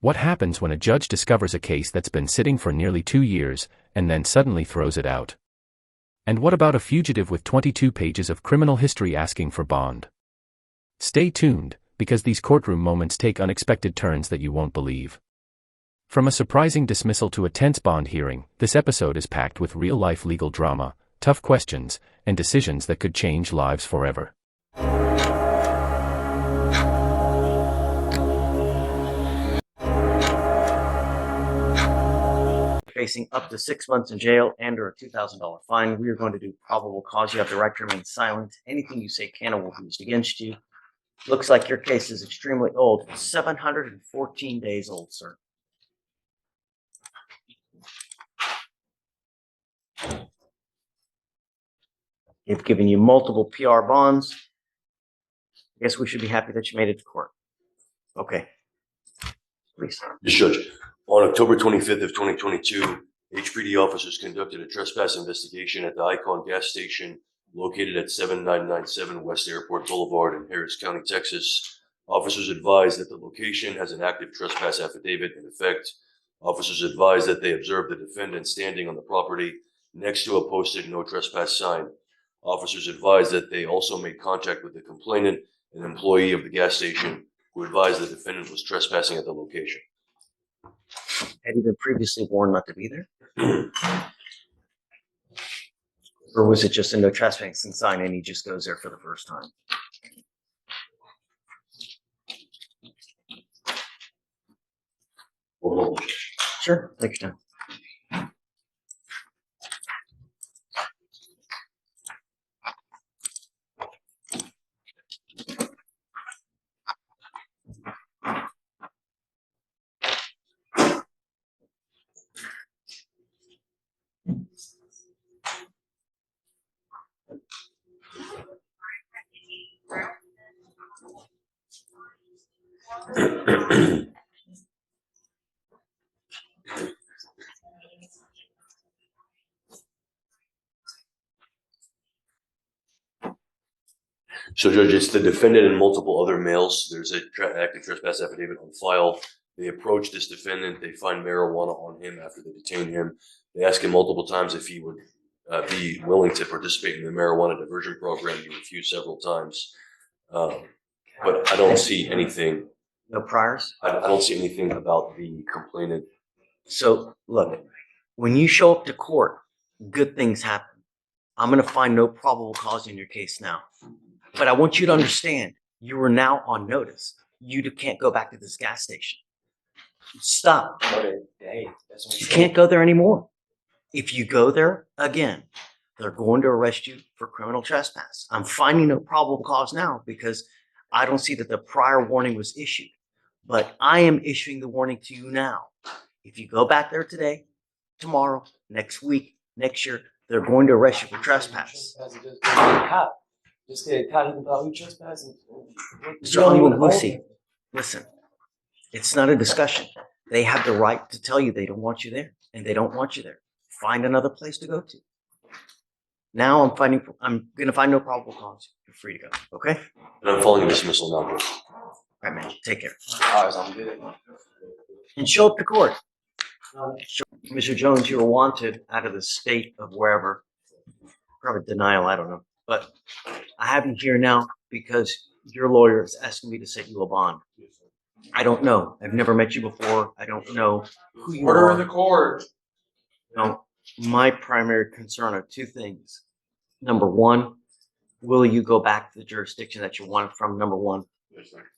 What happens when a judge discovers a case that's been sitting for nearly 2 years, and then suddenly throws it out? And what about a fugitive with 22 pages of criminal history asking for bond? Stay tuned, because these courtroom moments take unexpected turns that you won't believe. From a surprising dismissal to a tense bond hearing, this episode is packed with real-life legal drama, tough questions, and decisions that could change lives forever. Facing up to 6 months in jail and or a $2,000 fine. We are going to do probable cause. You have the right to remain silent. Anything you say can or will be used against you. Looks like your case is extremely old. 714 days old, sir. They've given you multiple PR bonds. I guess we should be happy that you made it to court. Okay. Please. Yes, Judge. On October 25th of 2022, HPD officers conducted a trespass investigation at the Icon gas station located at 7997 West Airport Boulevard in Harris County, Texas. Officers advised that the location has an active trespass affidavit in effect. Officers advised that they observed the defendant standing on the property next to a posted no trespass sign. Officers advised that they also made contact with the complainant, an employee of the gas station, who advised the defendant was trespassing at the location. Had he been previously warned not to be there? Or was it just a no trespassing sign and he just goes there for the first time? Sure, take your time. So, Judge, it's the defendant and multiple other males. There's an active trespass affidavit on file. They approach this defendant. They find marijuana on him after they detain him. They ask him multiple times if he would be willing to participate in the marijuana diversion program. He refused several times. But I don't see anything. No priors? I don't see anything about the complainant. So, look, when you show up to court, good things happen. I'm going to find no probable cause in your case now. But I want you to understand, you are now on notice. You can't go back to this gas station. Stop. You can't go there anymore. If you go there again, they're going to arrest you for criminal trespass. I'm finding no probable cause now because I don't see that the prior warning was issued. But I am issuing the warning to you now. If you go back there today, tomorrow, next week, next year, they're going to arrest you for trespass. Just get caught even probably trespassing. Mr. Oniwusi, listen, it's not a discussion. They have the right to tell you they don't want you there, and they don't want you there. Find another place to go to. Now I'm going to find no probable cause. You're free to go, okay? And I'm following dismissal now, Judge. All right, man, take care. All right, I'm good. And show up to court. Mr. Jones, you were wanted out of the state of wherever. Probably denial, I don't know. But I have you here now because your lawyer is asking me to set you a bond. I don't know. I've never met you before. I don't know who you Order are. in the court. No, my primary concern are two things. Number one, will you go back to the jurisdiction that you wanted from? Number one.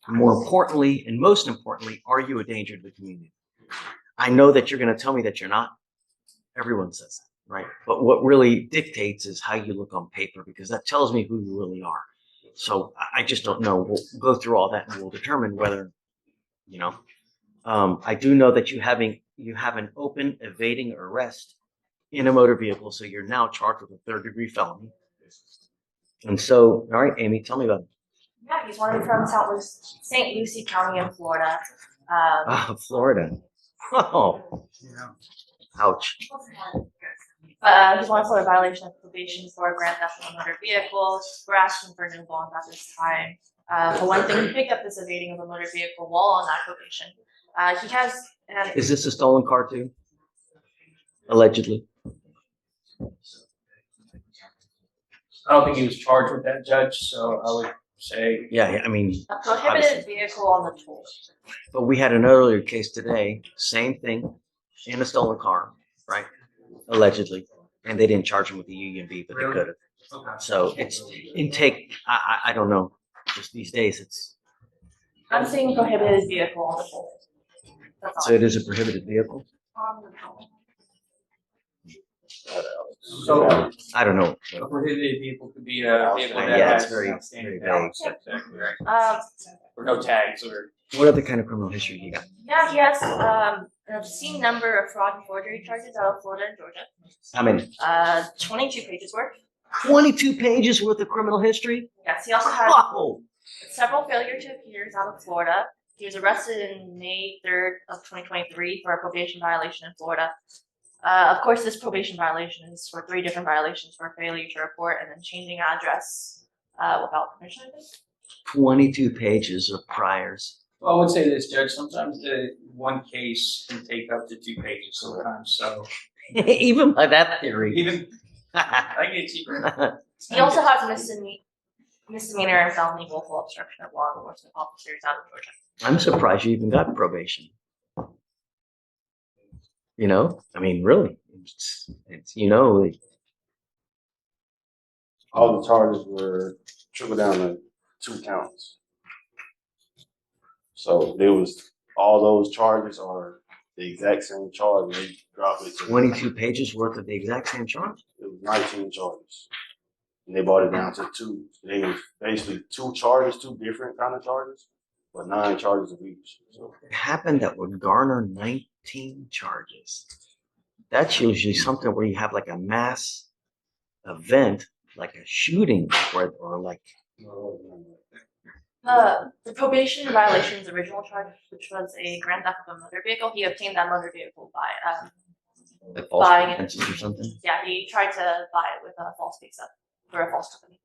More importantly, and most importantly, are you a danger to the community? I know that you're going to tell me that you're not. Everyone says that, right? But what really dictates is how you look on paper, because that tells me who you really are. So I just don't know. We'll go through all that and we'll determine whether, I do know that you have an open evading arrest in a motor vehicle. So you're now charged with a 3rd-degree felony. And so, all right, Amy, tell me about it. Yeah, he's wanted from St. Lucie County in Florida. Florida. Oh, ouch. He's wanted for a violation of probation for grand theft of a motor vehicle. We're asking for no bond at this time. For one thing, he picked up this evading of a motor vehicle while on that probation. He has, Is this a stolen car too? Allegedly. I don't think he was charged with that, Judge, so I would say, Yeah, I mean, a prohibited vehicle on the toll. but we had an earlier case today, same thing, in a stolen car, right? Allegedly, and they didn't charge him with the UUV, but they Really? could have. okay. So it's intake. I don't know. Just these days, it's I'm seeing prohibited vehicle on the toll. That's so all. it is a prohibited vehicle. On the toll. So I don't know. a prohibited vehicle could be a vehicle that Yeah, it's has very, outstanding very vague. balance, exactly, right? Or no tags or. What other kind of criminal history you got? Yeah, he has an obscene number of fraud and forgery charges out of Florida and Georgia. How many? 22 pages worth. 22 pages worth of criminal history. Yes, he also had Wow. several failure to appears out of Florida. He was arrested in May 3rd of 2023 for a probation violation in Florida. Of course, this probation violation is for 3 different violations for failure to report and then changing address without permission, I think. 22 pages of priors. Well, I would say this, Judge, sometimes the one case can take up to 2 pages sometimes, so Even by that theory. even, I get you. He also has misdemeanor and felony willful obstruction of law enforcement officers out of Georgia. I'm surprised you even got probation. You know, I mean, really, it's All the charges were trickled down to 2 counts. So there was, all those charges are the exact same charge, and they dropped it to 22 pages worth of the exact same charge. It was 19 charges. And they brought it down to 2. They was basically 2 charges, 2 different kind of charges, but 9 charges of each. So It happened that would garner 19 charges. That's usually something where you have like a mass event, like a shooting, or like The probation violation's original charge, which was a grand theft of a motor vehicle, he obtained that motor vehicle by false buying it. pretenses or something. Yeah, he tried to buy it with a false visa for a false company.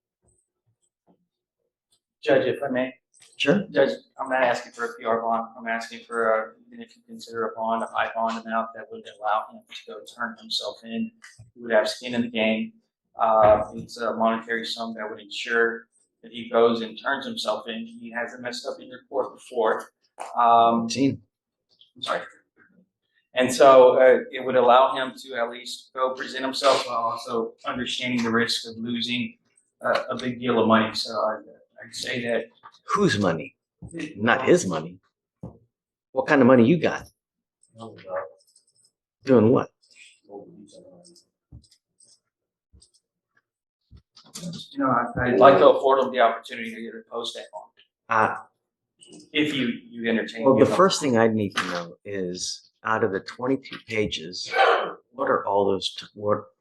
Judge, if I may, Sure. Judge, I'm not asking for a PR bond, I'm asking for even if you consider a bond, a high bond amount that would allow him to go turn himself in. He would have skin in the game. It's a monetary sum that would ensure that he goes and turns himself in. He hasn't messed up in your court before. Seen. I'm sorry. And so it would allow him to at least go present himself while also understanding the risk of losing a big deal of money. So I'd say that Whose money? Not his money. What kind of money you got? Doing what? I'd like to afford him the opportunity to get a post that bond. Uh, If you entertain. well, the him. first thing I'd need to know is out of the 22 pages, what are all those?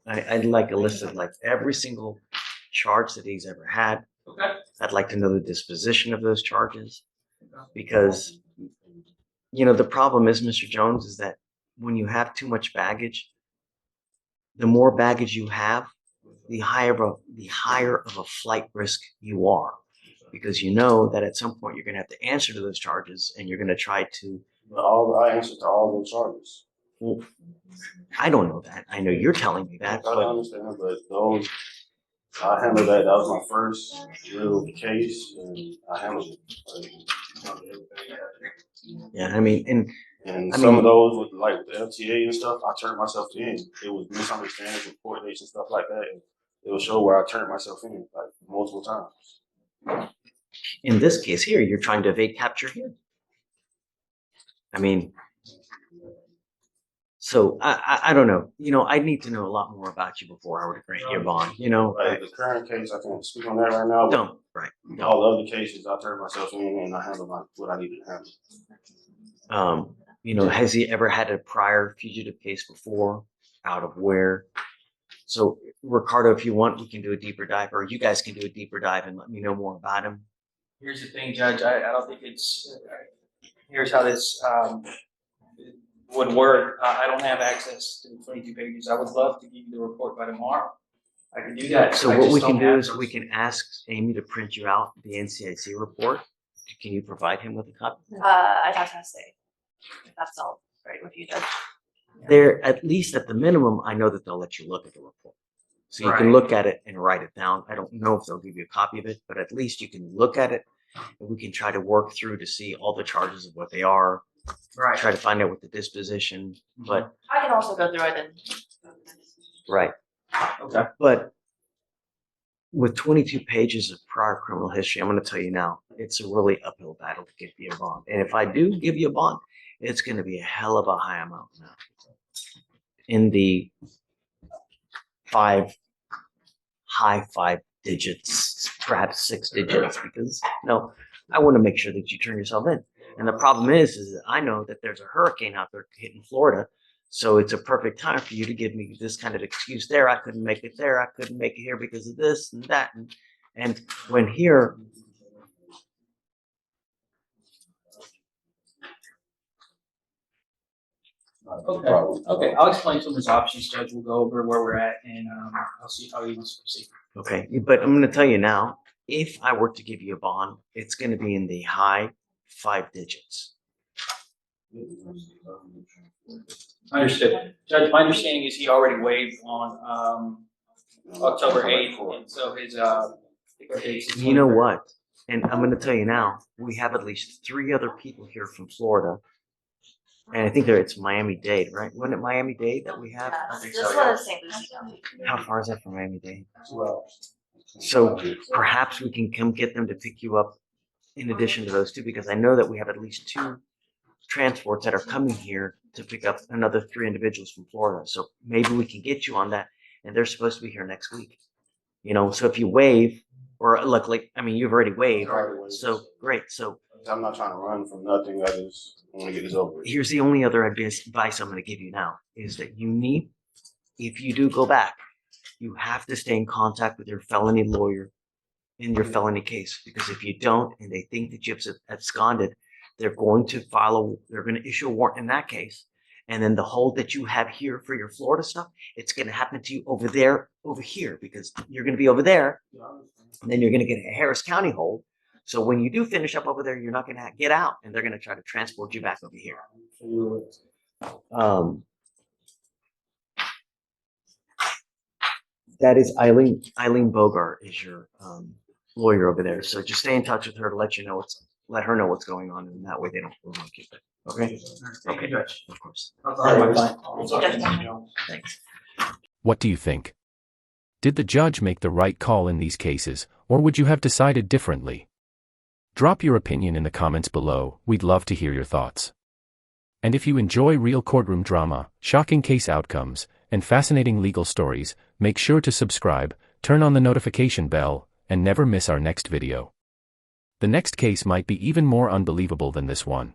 I'd like a list of like every single charge that he's ever had. Okay. I'd like to know the disposition of those charges because, the problem is, Mr. Jones, is that when you have too much baggage, the more baggage you have, the higher of a flight risk you are, because you know that at some point you're going to have to answer to those charges, and you're going to try to. but I answered to all those charges. Well, I don't know that. I know you're telling me that, I but understand, but those, I handled that. That was my first real case, and I handled it. yeah, I mean, and And I some mean- of those with like the FTA and stuff, I turned myself in. It was misunderstandings with court dates and stuff like that. And it will show where I turned myself in like multiple times. in this case here, you're trying to evade capture here. I mean, so I don't know. I need to know a lot more about you before I were to grant your bond. Like the current case, I can't speak on that right now. But Don't right. No. all other cases, I turned myself in and I handled what I needed to handle. Has he ever had a prior fugitive case before? Out of where? So, Ricardo, if you want, we can do a deeper dive, or you guys can do a deeper dive and let me know more about him. Here's the thing, Judge, I don't think it's, here's how this would work. I don't have access to the 22 pages. I would love to give you the report by tomorrow. I can do that. So I what just we can don't do have is those. we can ask Amy to print you out the NCIC report. Can you provide him with a copy? I'd have to say. If that's all right with you, Judge. They're, at least at the minimum, I know that they'll let you look at the report. So you can Right. look at it and write it down. I don't know if they'll give you a copy of it, but at least you can look at it and we can try to work through to see all the charges of what they are, Right. try to find out what the disposition, but, I can also go through it and. right. Okay. But with 22 pages of prior criminal history, I'm going to tell you now, it's a really uphill battle to get you a bond. And if I do give you a bond, it's going to be a hell of a high amount now. In the high five digits, perhaps 6 digits, because I want to make sure that you turn yourself in. And the problem is that I know that there's a hurricane out there hitting Florida. So it's a perfect time for you to give me this kind of excuse there. I couldn't make it there. I couldn't make it here because of this and that. And when here, Okay, okay, I'll explain some of his options, Judge. We'll go over where we're at and I'll see how he wants to proceed. okay, but I'm going to tell you now, if I were to give you a bond, it's going to be in the high 5 digits. Understood. Judge, my understanding is he already waived on October 8th, and so his dates. You know what? And I'm going to tell you now, we have at least 3 other people here from Florida. And I think it's Miami-Dade, right? Wasn't it Miami-Dade that we have? This one is St. Lucie County. How far is that from Miami-Dade? So perhaps we can come get them to pick you up in addition to those 2, because I know that we have at least 2 transports that are coming here to pick up another 3 individuals from Florida. So maybe we can get you on that, and they're supposed to be here next week. So if you waive, or luckily, I mean, you've already waived, so great. So I'm not trying to run from nothing. I just want to get this over with. here's the only other advice I'm going to give you now is that if you do go back, you have to stay in contact with your felony lawyer in your felony case, because if you don't, and they think that you've absconded, they're going to issue a warrant in that case. And then the hold that you have here for your Florida stuff, it's going to happen to you over here, because you're going to be over there. And then you're going to get a Harris County hold. So when you do finish up over there, you're not going to get out, and they're going to try to transport you back over here. That is Eileen Bogart is your lawyer over there. So just stay in touch with her to let her know what's going on, and that way they don't overlook you. Okay? Thank you, Judge. Of course. Thanks. What do you think? Did the judge make the right call in these cases, or would you have decided differently? Drop your opinion in the comments below. We'd love to hear your thoughts. And if you enjoy real courtroom drama, shocking case outcomes, and fascinating legal stories, make sure to subscribe, turn on the notification bell, and never miss our next video. The next case might be even more unbelievable than this one.